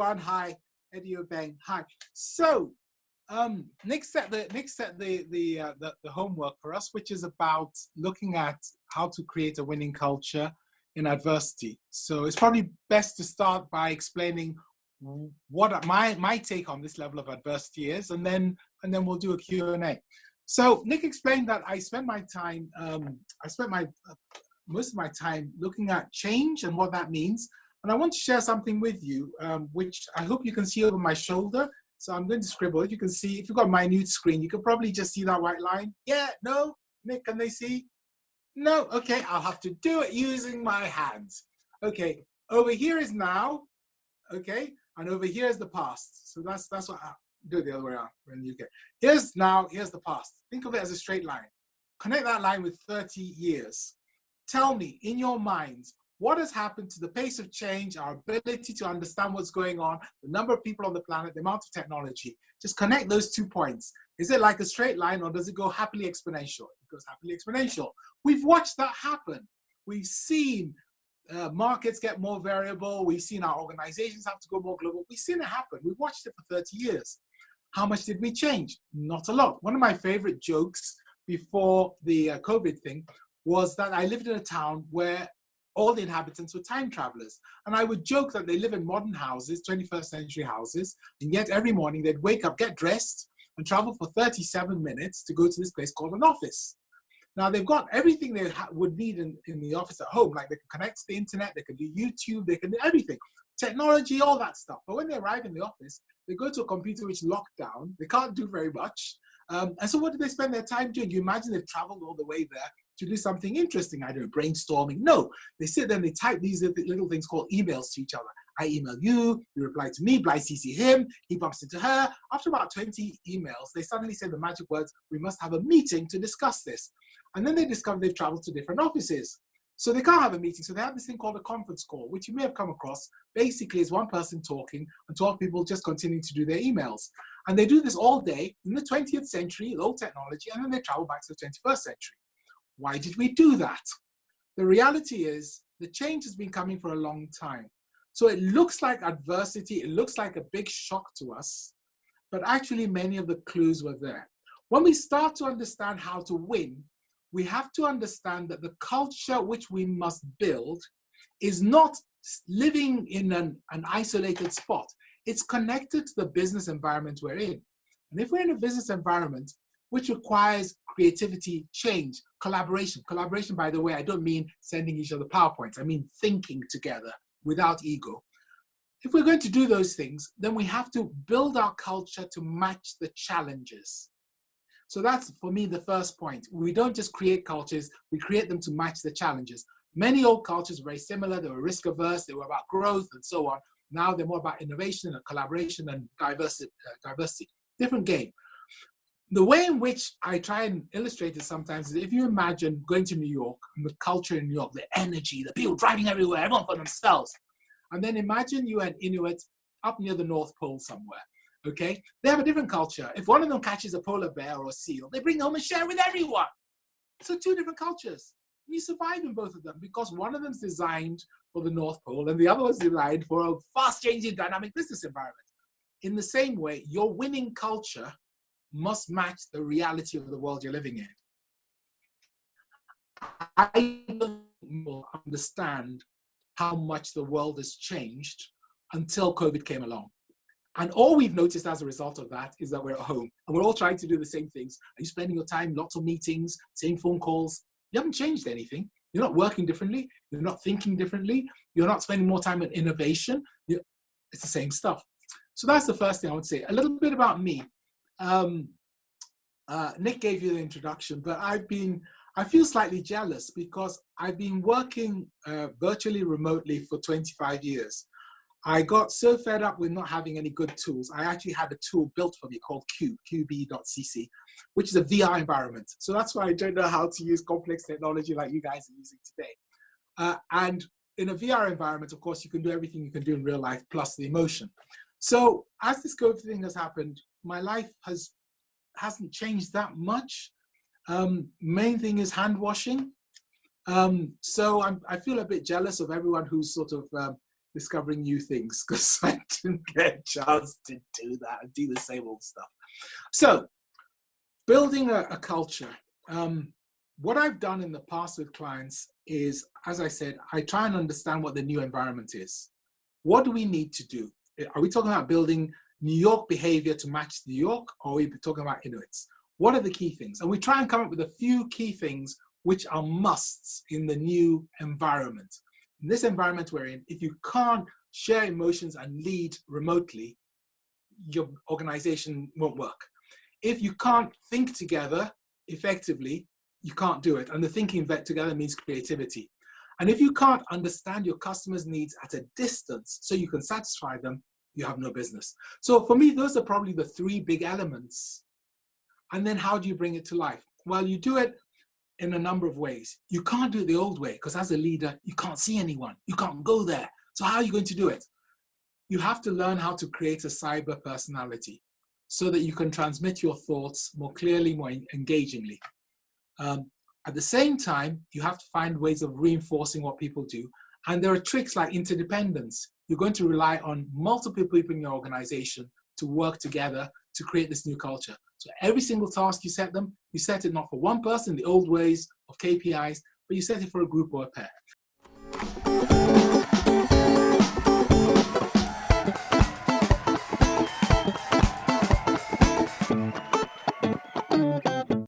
everyone. Hi, Eddie Obeng. Hi. So, Nick set the homework for us, which is about looking at how to create a winning culture in adversity. So it's probably best to start by explaining what my take on this level of adversity is, and then we'll do a Q&A. So Nick explained that I spent most of my time looking at change and what that means. And I want to share something with you, which I hope you can see over my shoulder. So I'm going to scribble. If you can see, if you've got a minute screen, you can probably just see that white line. Yeah, no? Nick, can they see? No? Okay, I'll have to do it using my hands. Okay, over here is now, okay? And over here is the past. So that's what I'll do it the other way around. When you get here's now, here's the past. Think of it as a straight line. Connect that line with 30 years. Tell me, in your minds, what has happened to the pace of change, our ability to understand what's going on, the number of people on the planet, the amount of technology? Just connect those 2 points. Is it like a straight line, or does it go happily exponential? It goes happily exponential. We've watched that happen. We've seen markets get more variable. We've seen our organizations have to go more global. We've seen it happen. We've watched it for 30 years. How much did we change? Not a lot. One of my favorite jokes before the COVID thing was that I lived in a town where all the inhabitants were time travelers. And I would joke that they live in modern houses, 21st century houses, and yet every morning they'd wake up, get dressed, and travel for 37 minutes to go to this place called an office. Now they've got everything they would need in the office at home, like they can connect to the internet, they can do YouTube, they can do everything, technology, all that stuff. But when they arrive in the office, they go to a computer which is locked down, they can't do very much. And so what do they spend their time doing? You imagine they've traveled all the way there to do something interesting. I don't know, brainstorming. No, they sit there and they type these little things called emails to each other. I email you, you reply to me, I CC him, he bumps into her. After about 20 emails, they suddenly say the magic words, we must have a meeting to discuss this. And then they discover they've traveled to different offices. So they can't have a meeting. So they have this thing called a conference call, which you may have come across. Basically, it's one person talking and 12 people just continuing to do their emails. And they do this all day in the 20th century, old technology, and then they travel back to the 21st century. Why did we do that? The reality is the change has been coming for a long time. So it looks like adversity, it looks like a big shock to us, but actually many of the clues were there. When we start to understand how to win, we have to understand that the culture which we must build is not living in an isolated spot. It's connected to the business environment we're in. And if we're in a business environment which requires creativity, change, collaboration. Collaboration, by the way, I don't mean sending each other PowerPoints. I mean thinking together without ego. If we're going to do those things, then we have to build our culture to match the challenges. So that's, for me, the first point. We don't just create cultures, we create them to match the challenges. Many old cultures were very similar. They were risk averse, they were about growth and so on. Now they're more about innovation and collaboration and diversity. Different game. The way in which I try and illustrate it sometimes is if you imagine going to New York and the culture in New York, the energy, the people driving everywhere, everyone for themselves. And then imagine you and Inuit up near the North Pole somewhere, okay? They have a different culture. If one of them catches a polar bear or a seal, they bring it home and share with everyone. So 2 different cultures. You survive in both of them because one of them's designed for the North Pole and the other one's designed for a fast-changing dynamic business environment. In the same way, your winning culture must match the reality of the world you're living in. I don't understand how much the world has changed until COVID came along. And all we've noticed as a result of that is that we're at home and we're all trying to do the same things. Are you spending your time, lots of meetings, same phone calls? You haven't changed anything. You're not working differently. You're not thinking differently. You're not spending more time on innovation. It's the same stuff. So that's the first thing I would say. A little bit about me. Nick gave you the introduction, but I feel slightly jealous because I've been working virtually remotely for 25 years. I got so fed up with not having any good tools. I actually had a tool built for me called qb.cc, which is a VR environment. So that's why I don't know how to use complex technology like you guys are using today. And in a VR environment, of course, you can do everything you can do in real life plus the emotion. So as this COVID thing has happened, my life hasn't changed that much. Main thing is hand washing. So I feel a bit jealous of everyone who's sort of discovering new things because I didn't get a chance to do that and do the same old stuff. So building a culture. What I've done in the past with clients is, as I said, I try and understand what the new environment is. What do we need to do? Are we talking about building New York behavior to match New York, or are we talking about Inuits? What are the key things? And we try and come up with a few key things which are musts in the new environment. In this environment we're in, if you can't share emotions and lead remotely, your organization won't work. If you can't think together effectively, you can't do it. And the thinking together means creativity. And if you can't understand your customers' needs at a distance so you can satisfy them, you have no business. So for me, those are probably the three big elements. And then how do you bring it to life? Well, you do it in a number of ways. You can't do it the old way because as a leader, you can't see anyone. You can't go there. So how are you going to do it? You have to learn how to create a cyber personality so that you can transmit your thoughts more clearly, more engagingly. At the same time, you have to find ways of reinforcing what people do. And there are tricks like interdependence. You're going to rely on multiple people in your organization to work together to create this new culture. So every single task you set them, you set it not for one person, the old ways of KPIs, but you set it for a group or a pair.